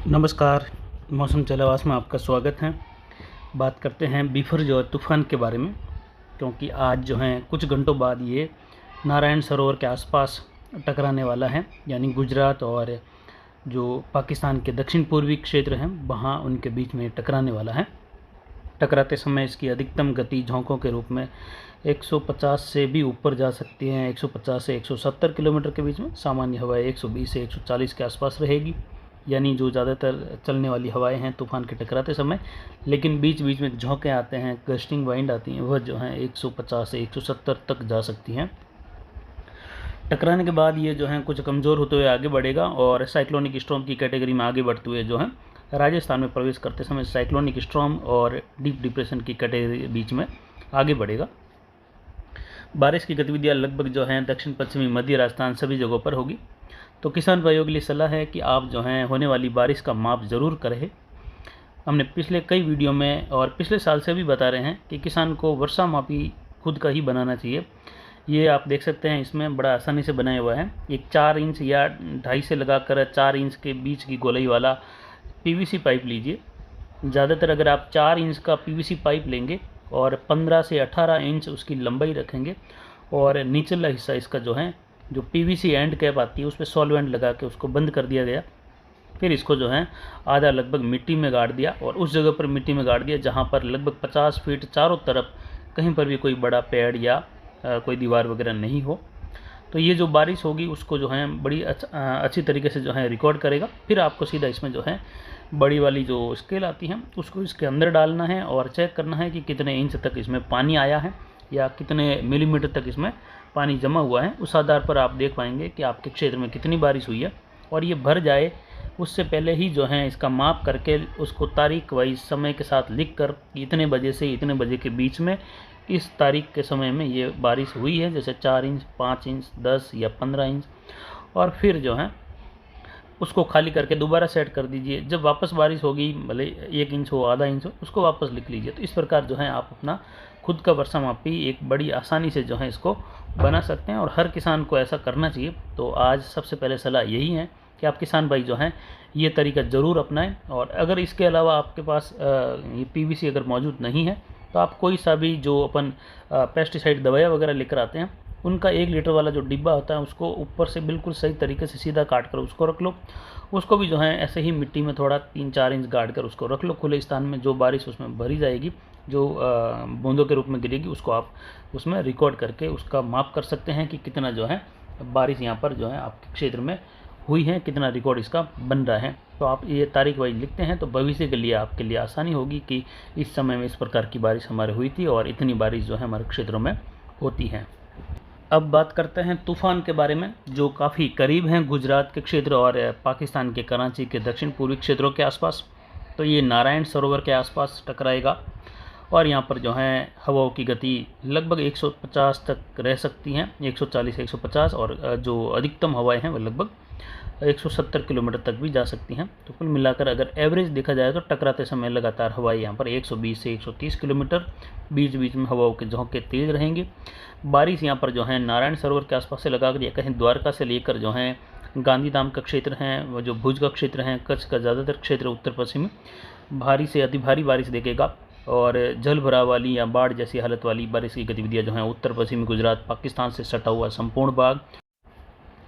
नमस्कार। मौसम जलावास में आपका स्वागत है। बात करते हैं बीफर जो है तूफ़ान के बारे में, क्योंकि आज जो है कुछ घंटों बाद ये नारायण सरोवर के आसपास टकराने वाला है, यानी गुजरात और जो पाकिस्तान के दक्षिण पूर्वी क्षेत्र हैं वहाँ उनके बीच में टकराने वाला है। टकराते समय इसकी अधिकतम गति झोंकों के रूप में 150 से भी ऊपर जा सकती हैं। 150 से 170 किलोमीटर के बीच में। सामान्य हवाएं 120 से 140 के आसपास रहेगी, यानी जो ज़्यादातर चलने वाली हवाएं हैं तूफ़ान के टकराते समय। लेकिन बीच बीच में झोंके आते हैं, गस्टिंग वाइंड आती हैं, वह जो हैं 150 से 170 तक जा सकती हैं। टकराने के बाद ये जो है कुछ कमज़ोर होते हुए आगे बढ़ेगा और साइक्लोनिक स्टॉर्म की कैटेगरी में आगे बढ़ते हुए जो है राजस्थान में प्रवेश करते समय साइक्लोनिक स्टॉर्म और डीप डिप्रेशन की कैटेगरी बीच में आगे बढ़ेगा। बारिश की गतिविधियां लगभग जो हैं दक्षिण पश्चिमी मध्य राजस्थान सभी जगहों पर होगी। तो किसान भाइयों के लिए सलाह है कि आप जो हैं होने वाली बारिश का माप ज़रूर करें। हमने पिछले कई वीडियो में और पिछले साल से भी बता रहे हैं कि किसान को वर्षा मापी खुद का ही बनाना चाहिए। ये आप देख सकते हैं, इसमें बड़ा आसानी से बनाया हुआ है। एक 4 इंच या 2.5 से लगाकर 4 इंच के बीच की गोलाई वाला पीवीसी पाइप लीजिए। ज़्यादातर अगर आप 4 इंच का पीवीसी पाइप लेंगे और 15 से 18 इंच उसकी लंबाई रखेंगे और निचला हिस्सा इसका जो है जो पीवीसी एंड कैप आती है उस पर सॉल्वेंट लगा के उसको बंद कर दिया गया। फिर इसको जो है आधा लगभग मिट्टी में गाड़ दिया और उस जगह पर मिट्टी में गाड़ दिया जहाँ पर लगभग 50 फीट चारों तरफ कहीं पर भी कोई बड़ा पेड़ या कोई दीवार वगैरह नहीं हो। तो ये जो बारिश होगी उसको जो है बड़ी अच्छी तरीके से जो है रिकॉर्ड करेगा। फिर आपको सीधा इसमें जो है बड़ी वाली जो स्केल आती है उसको इसके अंदर डालना है और चेक करना है कि कितने इंच तक इसमें पानी आया है या कितने मिलीमीटर तक इसमें पानी जमा हुआ है। उस आधार पर आप देख पाएंगे कि आपके क्षेत्र में कितनी बारिश हुई है। और ये भर जाए उससे पहले ही जो है इसका माप करके उसको तारीख वाइज समय के साथ लिख कर इतने बजे से इतने बजे के बीच में इस तारीख के समय में ये बारिश हुई है, जैसे 4 इंच, 5 इंच, 10 या 15 इंच। और फिर जो है उसको खाली करके दोबारा सेट कर दीजिए। जब वापस बारिश होगी, भले 1 इंच हो, आधा इंच हो, उसको वापस लिख लीजिए। तो इस प्रकार जो है आप अपना खुद का वर्षा मापी एक बड़ी आसानी से जो है इसको बना सकते हैं और हर किसान को ऐसा करना चाहिए। तो आज सबसे पहले सलाह यही है कि आप किसान भाई जो हैं ये तरीका ज़रूर अपनाएं। और अगर इसके अलावा आपके पास ये पीवीसी अगर मौजूद नहीं है तो आप कोई सा भी जो अपन पेस्टिसाइड दवाइयाँ वगैरह लेकर आते हैं उनका 1 लीटर वाला जो डिब्बा होता है उसको ऊपर से बिल्कुल सही तरीके से सीधा काट कर उसको रख लो। उसको भी जो है ऐसे ही मिट्टी में थोड़ा 3-4 इंच गाड़ कर उसको रख लो खुले स्थान में। जो बारिश उसमें भरी जाएगी, जो बूंदों के रूप में गिरेगी, उसको आप उसमें रिकॉर्ड करके उसका माप कर सकते हैं कि कितना जो है बारिश यहाँ पर जो है आपके क्षेत्र में हुई है, कितना रिकॉर्ड इसका बन रहा है। तो आप ये तारीख वाइज लिखते हैं तो भविष्य के लिए आपके लिए आसानी होगी कि इस समय में इस प्रकार की बारिश हमारे हुई थी और इतनी बारिश जो है हमारे क्षेत्रों में होती है। अब बात करते हैं तूफ़ान के बारे में, जो काफ़ी करीब हैं गुजरात के क्षेत्र और पाकिस्तान के कराची के दक्षिण पूर्वी क्षेत्रों के आसपास। तो ये नारायण सरोवर के आसपास टकराएगा और यहाँ पर जो है हवाओं की गति लगभग 150 तक रह सकती हैं, 140 से 150, और जो अधिकतम हवाएं हैं वो लगभग 170 किलोमीटर तक भी जा सकती हैं। तो कुल मिलाकर अगर एवरेज देखा जाए तो टकराते समय लगातार हवाएं यहाँ पर 120 से 130 किलोमीटर, बीच बीच में हवाओं के झोंके तेज़ रहेंगे। बारिश यहाँ पर जो है नारायण सरोवर के आसपास से लगाकर या कहीं द्वारका से लेकर जो है गांधीधाम का क्षेत्र है, वो जो भुज का क्षेत्र है, कच्छ का ज़्यादातर क्षेत्र उत्तर पश्चिमी भारी से अति भारी बारिश देखेगा। और जल भराव वाली या बाढ़ जैसी हालत वाली बारिश की गतिविधियाँ जो हैं उत्तर पश्चिमी गुजरात, पाकिस्तान से सटा हुआ संपूर्ण भाग,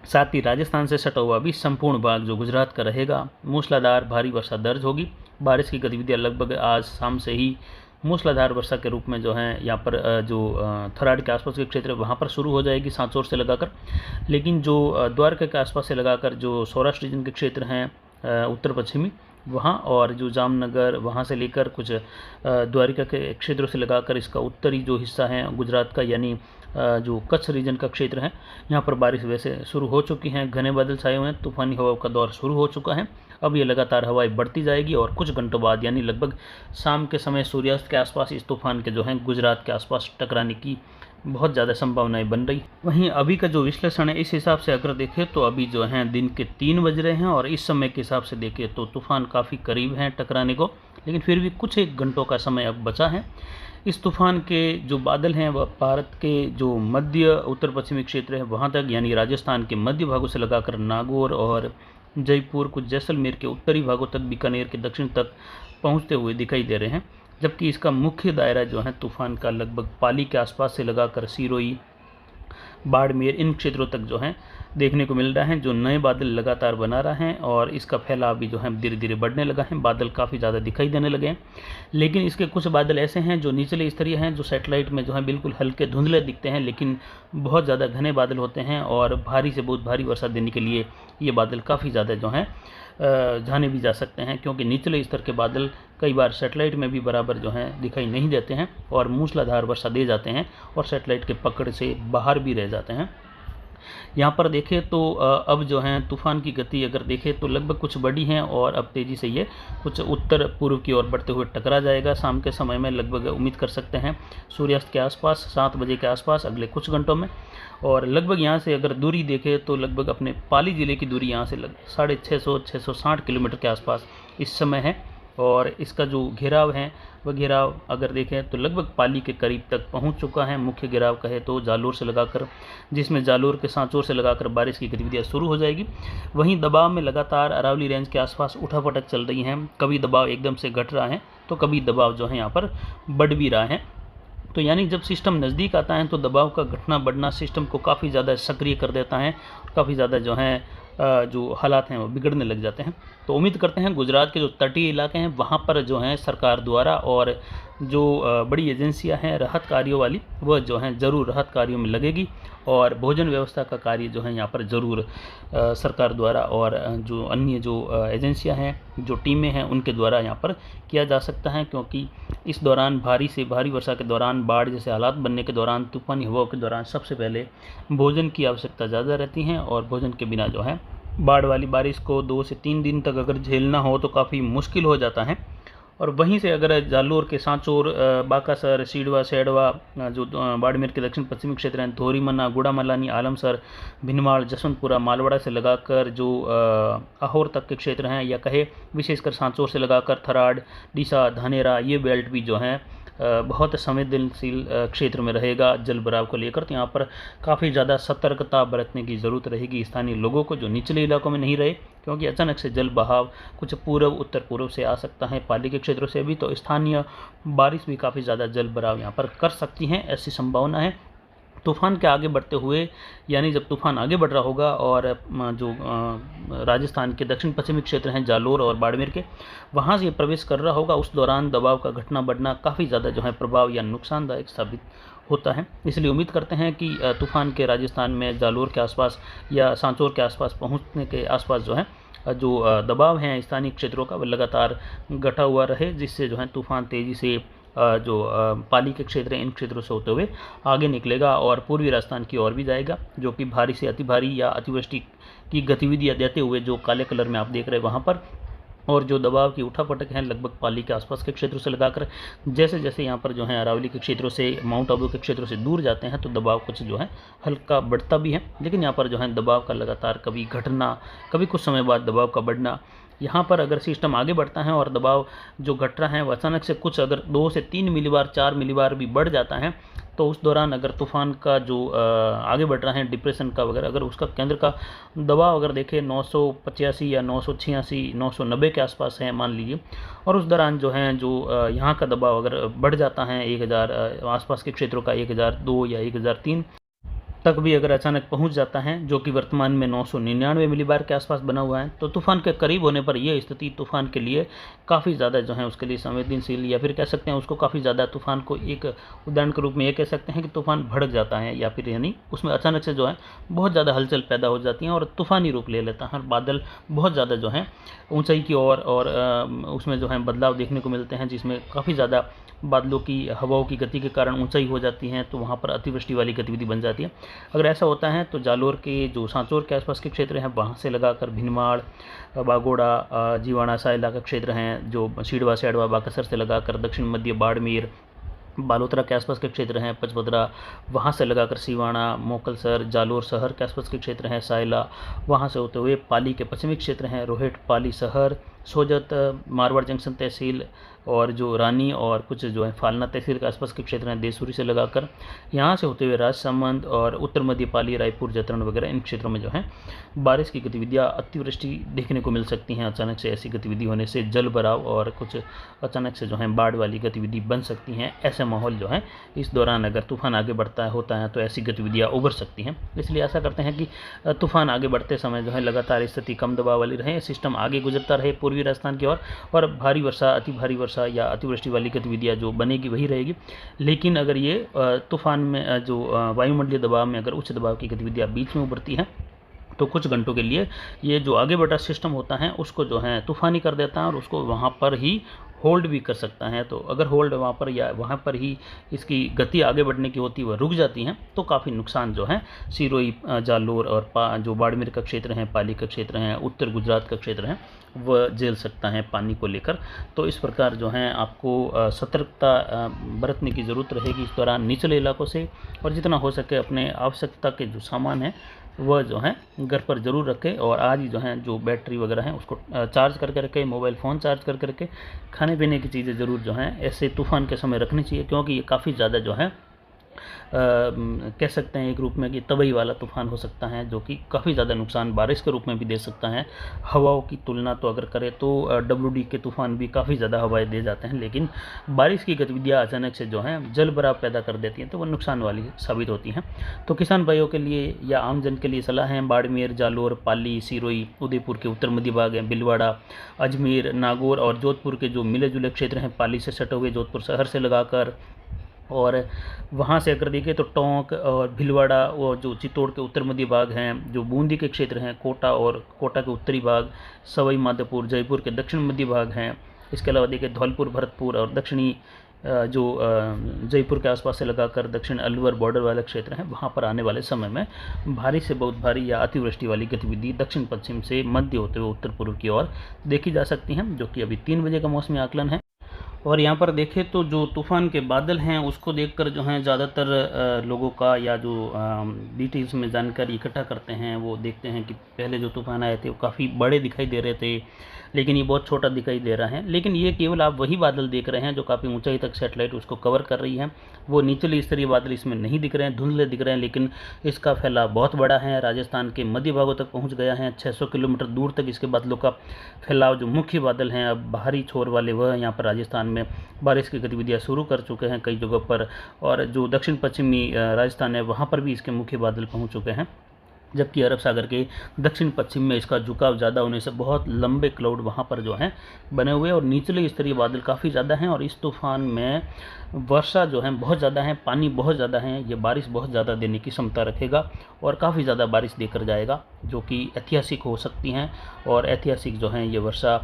साथ ही राजस्थान से सटा हुआ भी संपूर्ण भाग जो गुजरात का रहेगा, मूसलाधार भारी वर्षा दर्ज होगी। बारिश की गतिविधियाँ लगभग आज शाम से ही मूसलाधार वर्षा के रूप में जो है यहाँ पर जो थराद के आसपास के क्षेत्र वहाँ पर शुरू हो जाएगी सांचौर से लगाकर। लेकिन जो द्वारका के आसपास से लगाकर जो सौराष्ट्र रीजन के क्षेत्र हैं उत्तर पश्चिमी वहाँ, और जो जामनगर वहाँ से लेकर कुछ द्वारिका के क्षेत्रों से लगाकर इसका उत्तरी जो हिस्सा है गुजरात का, यानी जो कच्छ रीजन का क्षेत्र है, यहाँ पर बारिश वैसे शुरू हो चुकी हैं। घने बादल छाए हुए हैं, तूफ़ानी हवाओं का दौर शुरू हो चुका है। अब ये लगातार हवाएं बढ़ती जाएगी और कुछ घंटों बाद यानी लगभग शाम के समय सूर्यास्त के आसपास इस तूफ़ान के जो है गुजरात के आसपास टकराने की बहुत ज़्यादा संभावनाएं बन रही। वहीं अभी का जो विश्लेषण है इस हिसाब से अगर देखें तो अभी जो है दिन के 3 बज रहे हैं और इस समय के हिसाब से देखें तो तूफ़ान काफ़ी करीब है टकराने को, लेकिन फिर भी कुछ 1 घंटों का समय अब बचा है। इस तूफ़ान के जो बादल हैं वह भारत के जो मध्य उत्तर पश्चिमी क्षेत्र है वहाँ तक, यानी राजस्थान के मध्य भागों से लगाकर नागौर और जयपुर, कुछ जैसलमेर के उत्तरी भागों तक, बीकानेर के दक्षिण तक पहुंचते हुए दिखाई दे रहे हैं। जबकि इसका मुख्य दायरा जो है तूफान का लगभग पाली के आसपास से लगाकर सिरोही, बाड़मेर, इन क्षेत्रों तक जो है देखने को मिल रहा है, जो नए बादल लगातार बना रहे हैं और इसका फैलाव भी जो है धीरे धीरे बढ़ने लगा है। बादल काफ़ी ज़्यादा दिखाई देने लगे हैं, लेकिन इसके कुछ बादल ऐसे हैं जो निचले स्तरीय हैं, जो सैटेलाइट में जो है बिल्कुल हल्के धुंधले दिखते हैं, लेकिन बहुत ज़्यादा घने बादल होते हैं और भारी से बहुत भारी वर्षा देने के लिए ये बादल काफ़ी ज़्यादा जो हैं जाने भी जा सकते हैं, क्योंकि निचले स्तर के बादल कई बार सैटेलाइट में भी बराबर जो हैं दिखाई नहीं देते हैं और मूसलाधार वर्षा दे जाते हैं और सैटेलाइट के पकड़ से बाहर भी रह जाते हैं। यहाँ पर देखें तो अब जो है तूफ़ान की गति अगर देखें तो लगभग कुछ बढ़ी है और अब तेज़ी से ये कुछ उत्तर पूर्व की ओर बढ़ते हुए टकरा जाएगा। शाम के समय में लगभग उम्मीद कर सकते हैं सूर्यास्त के आसपास 7 बजे के आसपास अगले कुछ घंटों में। और लगभग यहाँ से अगर दूरी देखें तो लगभग अपने पाली ज़िले की दूरी यहाँ से 650-660 किलोमीटर के आसपास इस समय है। और इसका जो घेराव है वह घेराव अगर देखें तो लगभग पाली के करीब तक पहुंच चुका है। मुख्य घेराव कहे तो जालोर से लगाकर, जिसमें जालोर के सांचौर से लगाकर बारिश की गतिविधियां शुरू हो जाएगी। वहीं दबाव में लगातार अरावली रेंज के आसपास उठापटक चल रही हैं। कभी दबाव एकदम से घट रहा है तो कभी दबाव जो है यहाँ पर बढ़ भी रहा है। तो यानी जब सिस्टम नज़दीक आता है तो दबाव का घटना बढ़ना सिस्टम को काफ़ी ज़्यादा सक्रिय कर देता है, काफ़ी ज़्यादा जो है जो हालात हैं वो बिगड़ने लग जाते हैं। तो उम्मीद करते हैं गुजरात के जो तटीय इलाके हैं वहाँ पर जो है सरकार द्वारा और जो बड़ी एजेंसियां हैं राहत कार्यों वाली, वह जो हैं ज़रूर राहत कार्यों में लगेगी और भोजन व्यवस्था का कार्य जो है यहाँ पर ज़रूर सरकार द्वारा और जो अन्य जो एजेंसियां हैं, जो टीमें हैं, उनके द्वारा यहाँ पर किया जा सकता है। क्योंकि इस दौरान भारी से भारी वर्षा के दौरान, बाढ़ जैसे हालात बनने के दौरान, तूफ़ानी हवाओं के दौरान सबसे पहले भोजन की आवश्यकता ज़्यादा रहती है और भोजन के बिना जो है बाढ़ वाली बारिश को 2 से 3 दिन तक अगर झेलना हो तो काफ़ी मुश्किल हो जाता है। और वहीं से अगर जालोर के सांचौर, बाकासर, सीडवा, सैडवा, जो बाड़मेर के दक्षिण पश्चिमी क्षेत्र हैं, धोरीमन्ना, गुड़ामलानी, आलमसर, भिनमाल, जसवंतपुरा, मालवाड़ा से लगाकर जो अहोर तक के क्षेत्र हैं, या कहे विशेषकर सांचौर से लगाकर थराड, डीसा, धानेरा, ये बेल्ट भी जो हैं बहुत संवेदनशील क्षेत्र में रहेगा जल भराव को लेकर। तो यहाँ पर काफ़ी ज़्यादा सतर्कता बरतने की ज़रूरत रहेगी स्थानीय लोगों को जो निचले इलाकों में नहीं रहे, क्योंकि अचानक से जल बहाव कुछ पूर्व, उत्तर पूर्व से आ सकता है, पाली के क्षेत्रों से भी। तो स्थानीय बारिश भी काफ़ी ज़्यादा जल भराव यहाँ पर कर सकती हैं, ऐसी संभावना है। तूफ़ान के आगे बढ़ते हुए, यानी जब तूफ़ान आगे बढ़ रहा होगा और जो राजस्थान के दक्षिण पश्चिमी क्षेत्र हैं जालोर और बाड़मेर के, वहाँ से ये प्रवेश कर रहा होगा, उस दौरान दबाव का घटना बढ़ना काफ़ी ज़्यादा जो है प्रभाव या नुकसानदायक साबित होता है। इसलिए उम्मीद करते हैं कि तूफ़ान के राजस्थान में जालोर के आसपास या सांचौर के आसपास पहुँचने के आसपास जो है जो दबाव हैं स्थानीय क्षेत्रों का, वह लगातार घटा हुआ रहे, जिससे जो है तूफ़ान तेज़ी से जो पाली के क्षेत्र हैं इन क्षेत्रों से होते हुए आगे निकलेगा और पूर्वी राजस्थान की ओर भी जाएगा, जो कि भारी से अति भारी या अतिवृष्टि की गतिविधियां देते हुए जो काले कलर में आप देख रहे हैं वहाँ पर, और जो दबाव की उठापटक हैं लगभग पाली के आसपास के क्षेत्रों से लगाकर जैसे जैसे यहाँ पर जो है अरावली के क्षेत्रों से, माउंट आबू के क्षेत्रों से दूर जाते हैं तो दबाव कुछ जो है हल्का बढ़ता भी है। लेकिन यहाँ पर जो है दबाव का लगातार कभी घटना, कभी कुछ समय बाद दबाव का बढ़ना, यहाँ पर अगर सिस्टम आगे बढ़ता है और दबाव जो घट रहा है वो अचानक से कुछ अगर 2 से 3 मिलीबार, 4 मिलीबार भी बढ़ जाता है, तो उस दौरान अगर तूफ़ान का जो आगे बढ़ रहा है डिप्रेशन का वगैरह, अगर उसका केंद्र का दबाव अगर देखें 985 या 986, 990 के आसपास है मान लीजिए, और उस दौरान जो है जो यहाँ का दबाव अगर बढ़ जाता है 1000 आसपास के क्षेत्रों का 1002 या 1003 तक भी अगर अचानक पहुंच जाता है, जो कि वर्तमान में 999 मिलीबार के आसपास बना हुआ है, तो तूफ़ान के करीब होने पर यह स्थिति तूफ़ान के लिए काफ़ी ज़्यादा जो है उसके लिए संवेदनशील, या फिर कह सकते हैं उसको काफ़ी ज़्यादा तूफ़ान को एक उदाहरण के रूप में ये कह सकते हैं कि तूफ़ान भड़क जाता है, या फिर यानी उसमें अचानक से जो है बहुत ज़्यादा हलचल पैदा हो जाती है और तूफ़ानी रूप ले लेता है और बादल बहुत ज़्यादा जो है ऊँचाई की ओर और उसमें जो है बदलाव देखने को मिलते हैं, जिसमें काफ़ी ज़्यादा बादलों की हवाओं की गति के कारण ऊंचाई हो जाती है, तो वहाँ पर अतिवृष्टि वाली गतिविधि बन जाती है। अगर ऐसा होता है तो जालोर के जो सांचौर के आसपास के क्षेत्र हैं वहाँ से लगाकर भिनमाड़, बागोड़ा, जीवाणा, सायला का क्षेत्र हैं, जो सीडवा, सैडवा, बाकासर से लगाकर दक्षिण मध्य बाड़मेर, बालोतरा के आसपास के क्षेत्र हैं, पचपदरा, वहाँ से लगाकर सिवाना, मोकलसर, जालोर शहर के आसपास के क्षेत्र हैं, सायला, वहाँ से होते हुए पाली के पश्चिमी क्षेत्र हैं, रोहट, पाली शहर, सोजत, मारवाड़ जंक्शन तहसील और जो रानी और कुछ जो है फालना तहसील के आसपास के क्षेत्र हैं, देसूरी से लगाकर यहाँ से होते हुए राजसमंद और उत्तर मध्य पाली, रायपुर, जतरण वगैरह इन क्षेत्रों में जो है बारिश की गतिविधियाँ, अतिवृष्टि देखने को मिल सकती हैं। अचानक से ऐसी गतिविधि होने से जल भराव और कुछ अचानक से जो है बाढ़ वाली गतिविधि बन सकती हैं। ऐसे माहौल जो है इस दौरान अगर तूफान आगे बढ़ता होता है तो ऐसी गतिविधियाँ उभर सकती हैं। इसलिए आशा करते हैं कि तूफान आगे बढ़ते समय जो है लगातार स्थिति कम दबाव वाली रहे, सिस्टम आगे गुजरता रहे पूर्वी राजस्थान की ओर, और भारी वर्षा, अति भारी वर्षा या अतिवृष्टि वाली गतिविधियाँ जो बनेगी वही रहेगी। लेकिन अगर ये तूफान में जो वायुमंडलीय दबाव में अगर उच्च दबाव की गतिविधियाँ बीच में उभरती हैं तो कुछ घंटों के लिए ये जो आगे बढ़ा सिस्टम होता है उसको जो है तूफानी कर देता है और उसको वहाँ पर ही होल्ड भी कर सकता है। तो अगर होल्ड वहाँ पर या वहाँ पर ही इसकी गति आगे बढ़ने की होती है वह रुक जाती हैं तो काफ़ी नुकसान जो है सिरोही, जालोर और जो बाड़मेर का क्षेत्र है, पाली का क्षेत्र है, उत्तर गुजरात का क्षेत्र है, वह झेल सकता है पानी को लेकर। तो इस प्रकार जो है आपको सतर्कता बरतने की ज़रूरत रहेगी इस दौरान निचले इलाकों से, और जितना हो सके अपने आवश्यकता के जो सामान है वह जो है घर पर ज़रूर रखें। और आज ही जो है जो बैटरी वगैरह हैं उसको चार्ज करके रखें, मोबाइल फ़ोन चार्ज करके रखें, खाने पीने की चीज़ें ज़रूर जो हैं ऐसे तूफ़ान के समय रखनी चाहिए, क्योंकि ये काफ़ी ज़्यादा जो है कह सकते हैं एक रूप में कि तबाही वाला तूफ़ान हो सकता है, जो कि काफ़ी ज़्यादा नुकसान बारिश के रूप में भी दे सकता है। हवाओं की तुलना तो अगर करें तो WD के तूफ़ान भी काफ़ी ज़्यादा हवाएं दे जाते हैं, लेकिन बारिश की गतिविधियाँ अचानक से जो हैं जल भराव पैदा कर देती हैं तो वह नुकसान वाली साबित होती हैं। तो किसान भाइयों के लिए या आमजन के लिए सलाह है, बाड़मेर, जालोर, पाली, सिरोही, उदयपुर के उत्तर मध्य भाग हैं, भिलवाड़ा, अजमेर, नागौर और जोधपुर के जो मिले जुले क्षेत्र हैं पाली से सटे हुए, जोधपुर शहर से लगाकर, और वहाँ से अगर देखें तो टोंक और भिलवाड़ा और जो चित्तौड़ के उत्तर मध्य भाग हैं, जो बूंदी के क्षेत्र हैं, कोटा और कोटा के उत्तरी भाग, सवाई माधोपुर, जयपुर के दक्षिण मध्य भाग हैं। इसके अलावा देखें धौलपुर, भरतपुर और दक्षिणी जो जयपुर के आसपास से लगाकर दक्षिण अलवर बॉर्डर वाले क्षेत्र हैं, वहाँ पर आने वाले समय में भारी से बहुत भारी या अतिवृष्टि वाली गतिविधि दक्षिण पश्चिम से मध्य होते हुए उत्तर पूर्व की ओर देखी जा सकती हैं, जो कि अभी 3 बजे का मौसमी आकलन है। और यहाँ पर देखें तो जो तूफ़ान के बादल हैं उसको देखकर जो है ज़्यादातर लोगों का या जो डिटेल्स में जानकारी इकट्ठा करते हैं वो देखते हैं कि पहले जो तूफ़ान आए थे वो काफ़ी बड़े दिखाई दे रहे थे, लेकिन ये बहुत छोटा दिखाई दे रहा है। लेकिन ये केवल आप वही बादल देख रहे हैं जो काफ़ी ऊंचाई तक सैटेलाइट उसको कवर कर रही है, वो निचले स्तरीय बादल इसमें नहीं दिख रहे हैं, धुंधले दिख रहे हैं, लेकिन इसका फैलाव बहुत बड़ा है, राजस्थान के मध्य भागों तक पहुँच गया है। 600 किलोमीटर दूर तक इसके बादलों का फैलाव, जो मुख्य बादल हैं अब बाहरी छोर वाले वह यहाँ पर राजस्थान में बारिश की गतिविधियाँ शुरू कर चुके हैं कई जगहों पर, और जो दक्षिण पश्चिमी राजस्थान है वहाँ पर भी इसके मुख्य बादल पहुँच चुके हैं। जबकि अरब सागर के दक्षिण पश्चिम में इसका झुकाव ज़्यादा होने से बहुत लंबे क्लाउड वहाँ पर जो हैं बने हुए और निचले स्तरीय बादल काफ़ी ज़्यादा हैं। और इस तूफ़ान में वर्षा जो है बहुत ज़्यादा है, पानी बहुत ज़्यादा है, ये बारिश बहुत ज़्यादा देने की क्षमता रखेगा और काफ़ी ज़्यादा बारिश देकर जाएगा, जो कि ऐतिहासिक हो सकती हैं। और ऐतिहासिक जो है ये वर्षा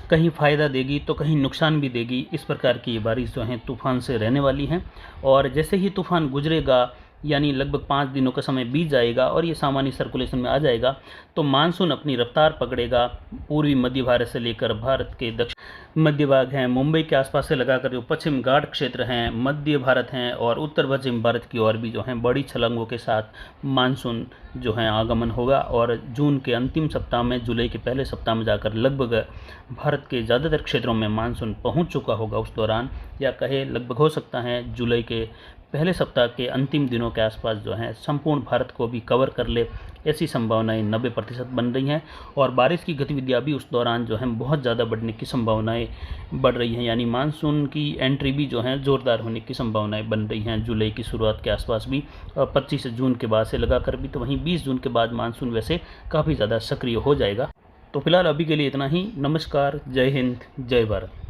कहीं फ़ायदा देगी तो कहीं नुकसान भी देगी। इस प्रकार की ये बारिश जो है तूफ़ान से रहने वाली हैं। और जैसे ही तूफ़ान गुजरेगा, यानी लगभग 5 दिनों का समय बीत जाएगा और ये सामान्य सर्कुलेशन में आ जाएगा, तो मानसून अपनी रफ्तार पकड़ेगा। पूर्वी मध्य भारत से लेकर भारत के दक्षिण मध्य भाग हैं, मुंबई के आसपास से लगाकर जो पश्चिम घाट क्षेत्र हैं, मध्य भारत हैं और उत्तर पश्चिम भारत की ओर भी जो हैं बड़ी छलांगों के साथ मानसून जो है आगमन होगा। और जून के अंतिम सप्ताह में, जुलाई के पहले सप्ताह में जाकर लगभग भारत के ज़्यादातर क्षेत्रों में मानसून पहुंच चुका होगा उस दौरान, या कहे लगभग हो सकता है जुलाई के पहले सप्ताह के अंतिम दिनों के आसपास जो है संपूर्ण भारत को भी कवर कर ले। ऐसी संभावनाएं 90% बन रही हैं और बारिश की गतिविधियां भी उस दौरान जो है बहुत ज़्यादा बढ़ने की संभावनाएं बढ़ रही हैं, यानी मानसून की एंट्री भी जो है ज़ोरदार होने की संभावनाएं बन रही हैं जुलाई की शुरुआत के आसपास भी, और 25 जून के बाद से लगाकर भी। तो वहीं 20 जून के बाद मानसून वैसे काफ़ी ज़्यादा सक्रिय हो जाएगा। तो फिलहाल अभी के लिए इतना ही। नमस्कार, जय हिंद, जय भारत।